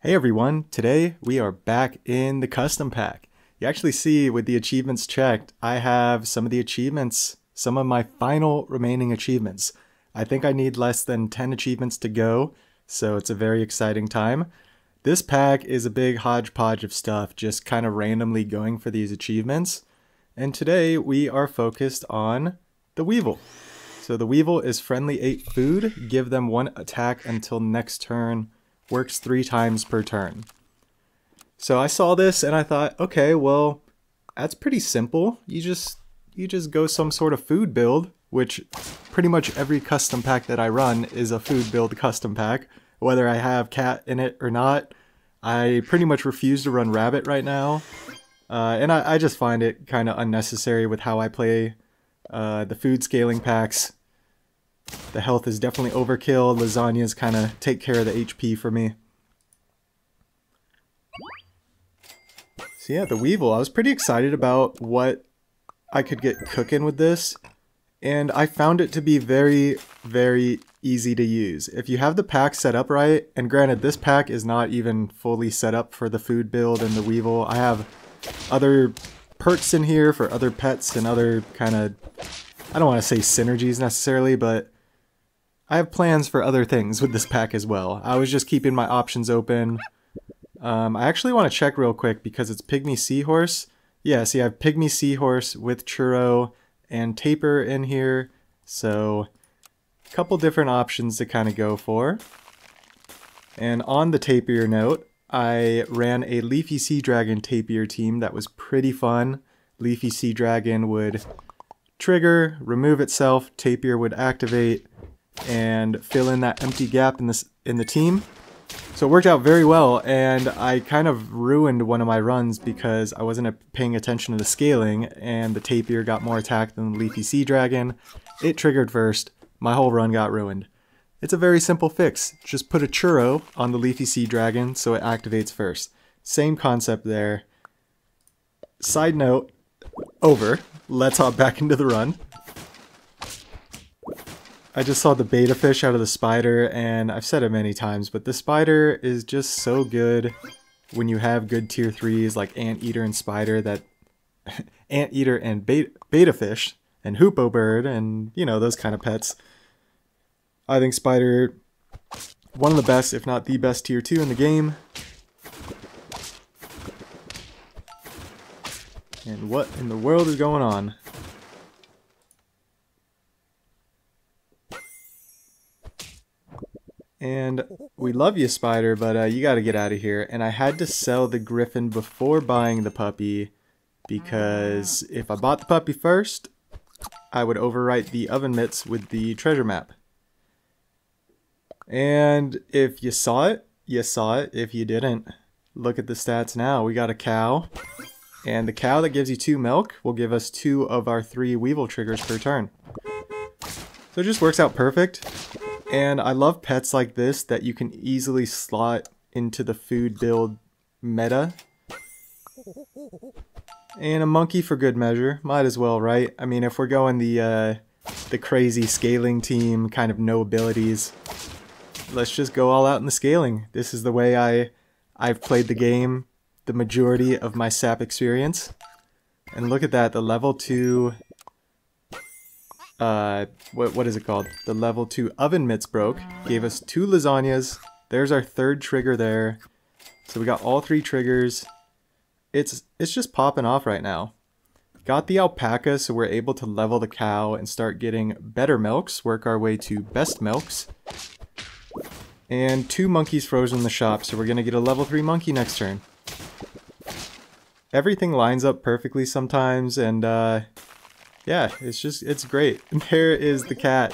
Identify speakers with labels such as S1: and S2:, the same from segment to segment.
S1: Hey everyone, today we are back in the custom pack. You actually see with the achievements checked, I have some of the achievements, some of my final remaining achievements. I think I need less than 10 achievements to go, so it's a very exciting time. This pack is a big hodgepodge of stuff, just kind of randomly going for these achievements. And today we are focused on the Weevil. So the Weevil is friendly 8 food, give them 1 attack until next turn. Works 3 times per turn. So I saw this and I thought, okay, well, that's pretty simple. You just go some sort of food build, which pretty much every custom pack that I run is a food build custom pack, whether I have cat in it or not. I pretty much refuse to run rabbit right now, and I just find it kind of unnecessary with how I play the food scaling packs. The health is definitely overkill. Lasagnas kind of take care of the HP for me. So yeah, the Weevil. I was pretty excited about what I could get cooking with this. And I found it to be very, very easy to use. If you have the pack set up right, and granted this pack is not even fully set up for the food build and the Weevil. I have other perks in here for other pets and other kind of, I don't want to say synergies necessarily, but I have plans for other things with this pack as well. I was just keeping my options open. I actually want to check real quick because it's Pygmy Seahorse. Yeah, see I have Pygmy Seahorse with Churro and Taper in here. So a couple different options to kind of go for. And on the Tapir note, I ran a Leafy Sea Dragon Tapir team that was pretty fun. Leafy Sea Dragon would trigger, remove itself, Tapir would activate, and fill in that empty gap in the team. So it worked out very well, and I kind of ruined one of my runs because I wasn't paying attention to the scaling, and the Tapir got more attack than the Leafy Sea Dragon. It triggered first. My whole run got ruined. It's a very simple fix. Just put a Churro on the Leafy Sea Dragon so it activates first. Same concept there. Side note, over. Let's hop back into the run. I just saw the beta fish out of the spider, and I've said it many times, but the spider is just so good when you have good tier 3s like Anteater and Spider, that Anteater and beta fish and Hoopoe Bird and, you know, those kind of pets. I think Spider, one of the best, if not the best tier 2 in the game. And what in the world is going on? And we love you, Spider, but you gotta get out of here. And I had to sell the Griffin before buying the puppy, because if I bought the puppy first, I would overwrite the oven mitts with the treasure map. And if you saw it, you saw it. If you didn't, look at the stats now. We got a cow, and the cow that gives you 2 milk will give us 2 of our 3 Weevil triggers per turn. So it just works out perfect. And I love pets like this that you can easily slot into the food build meta. And a monkey for good measure. Might as well, right? I mean, if we're going the crazy scaling team, kind of no abilities, let's just go all out in the scaling. This is the way I've played the game the majority of my SAP experience. And look at that, the level 2... what is it called? The level 2 oven mitts broke, gave us 2 lasagnas. There's our 3rd trigger there. So we got all 3 triggers. It's just popping off right now. Got the alpaca, so we're able to level the cow and start getting better milks, work our way to best milks. And 2 monkeys frozen in the shop, so we're gonna get a level 3 monkey next turn. Everything lines up perfectly sometimes, and yeah, it's great. And there is the cat.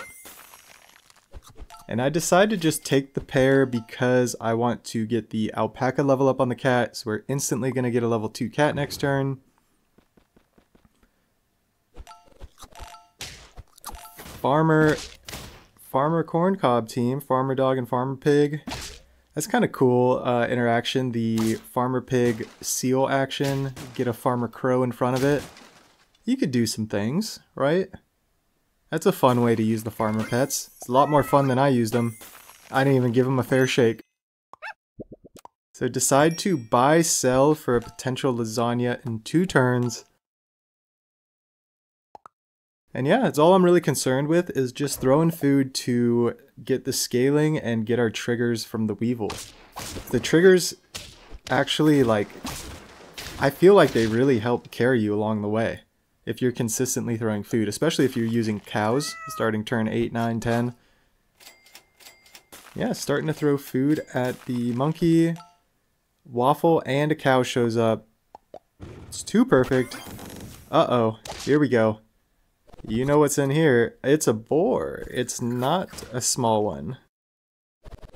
S1: And I decided to just take the pair because I want to get the alpaca level up on the cat. So we're instantly going to get a level 2 cat next turn. Farmer corncob team, farmer dog and farmer pig. That's kind of cool interaction. The farmer pig seal action, get a farmer crow in front of it. You could do some things, right? That's a fun way to use the farmer pets. It's a lot more fun than I used them. I didn't even give them a fair shake. So decide to buy, sell for a potential lasagna in 2 turns. And yeah, it's all I'm really concerned with is just throwing food to get the scaling and get our triggers from the Weevil. The triggers actually, like, I feel like they really help carry you along the way if you're consistently throwing food, especially if you're using cows starting turn 8, 9, 10. Yeah, starting to throw food at the monkey. Waffle and a cow shows up. It's too perfect. Uh-oh, here we go. You know what's in here. It's a boar. It's not a small one.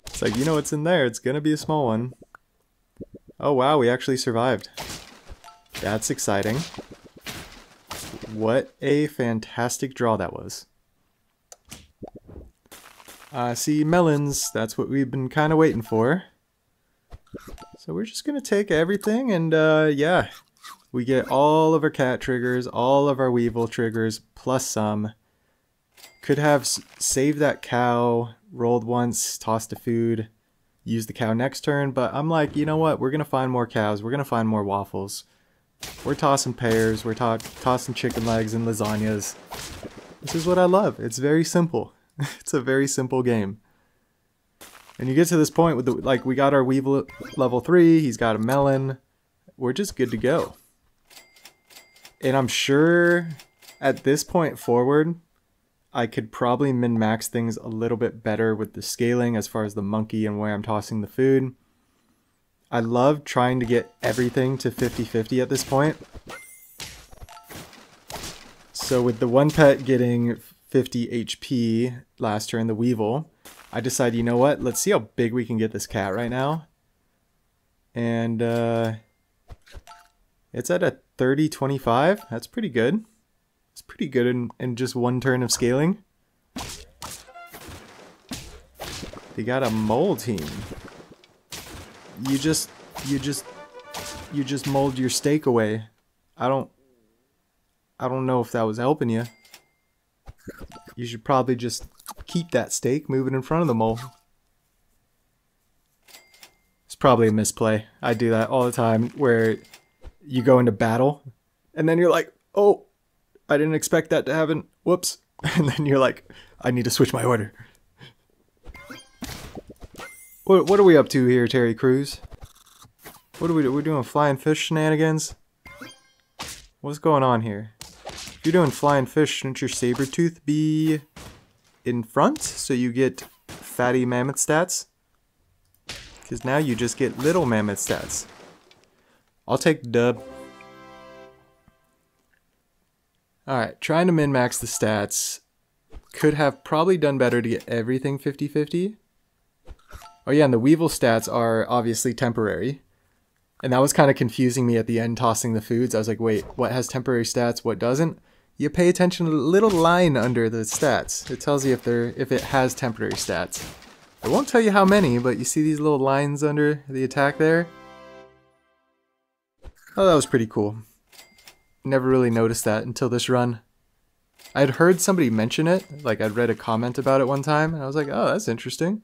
S1: It's like, you know what's in there. It's gonna be a small one. Oh wow, we actually survived. That's exciting. What a fantastic draw that was. I see melons. That's what we've been kind of waiting for. So we're just gonna take everything and yeah. We get all of our cat triggers, all of our Weevil triggers, plus some. Could have saved that cow, rolled once, tossed the food, used the cow next turn, but I'm like, you know what? We're going to find more cows. We're going to find more waffles. We're tossing pears. We're tossing chicken legs and lasagnas. This is what I love. It's very simple. It's a very simple game. And you get to this point with the, like, we got our Weevil level 3. He's got a melon. We're just good to go. And I'm sure at this point forward, I could probably min-max things a little bit better with the scaling as far as the monkey and where I'm tossing the food. I love trying to get everything to 50-50 at this point. So with the one pet getting 50 HP last turn, the Weevil, I decided, you know what, let's see how big we can get this cat right now. And it's at a 30-25. That's pretty good. It's pretty good in just one turn of scaling. They got a mole team. You just mold your steak away. I don't know if that was helping you. You should probably just keep that steak, move it in front of the mole. It's probably a misplay. I do that all the time where you go into battle and then you're like, oh, I didn't expect that to happen. Whoops. And then you're like, I need to switch my order. What are we up to here, Terry Crews? What are we doing? We're doing flying fish shenanigans? What's going on here? If you're doing flying fish, shouldn't your saber tooth be in front so you get fatty mammoth stats? Because now you just get little mammoth stats. I'll take dub. Alright, trying to min-max the stats. Could have probably done better to get everything 50-50. Oh yeah, and the Weevil stats are obviously temporary. And that was kind of confusing me at the end tossing the foods. I was like, wait, what has temporary stats, what doesn't? You pay attention to the little line under the stats. It tells you if it has temporary stats. It won't tell you how many, but you see these little lines under the attack there? Oh, that was pretty cool. Never really noticed that until this run. I'd heard somebody mention it, like I'd read a comment about it one time, and I was like, oh, that's interesting.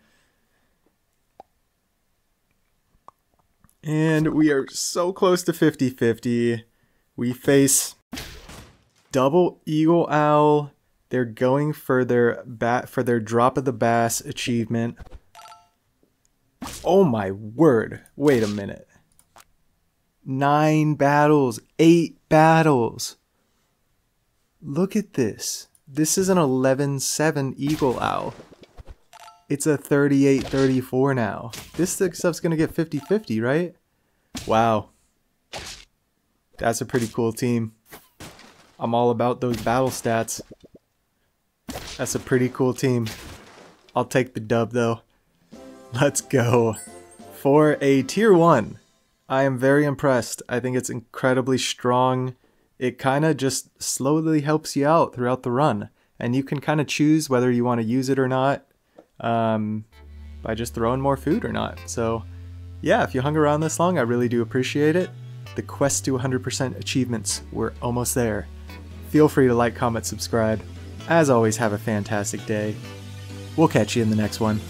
S1: And we are so close to 50-50. We face double Eagle Owl. They're going for their drop of the bass achievement. Oh my word. Wait a minute. 9 battles, 8 battles. Look at this. This is an 11-7 Eagle Owl. It's a 38-34 now. This stuff's gonna get 50-50, right? Wow. That's a pretty cool team. I'm all about those battle stats. That's a pretty cool team. I'll take the dub though. Let's go. For a tier 1. I am very impressed. I think it's incredibly strong. It kind of just slowly helps you out throughout the run. And you can kind of choose whether you want to use it or not by just throwing more food or not. So yeah, if you hung around this long, I really do appreciate it. The quest to 100% achievements, we're almost there. Feel free to like, comment, subscribe. As always, have a fantastic day. We'll catch you in the next one.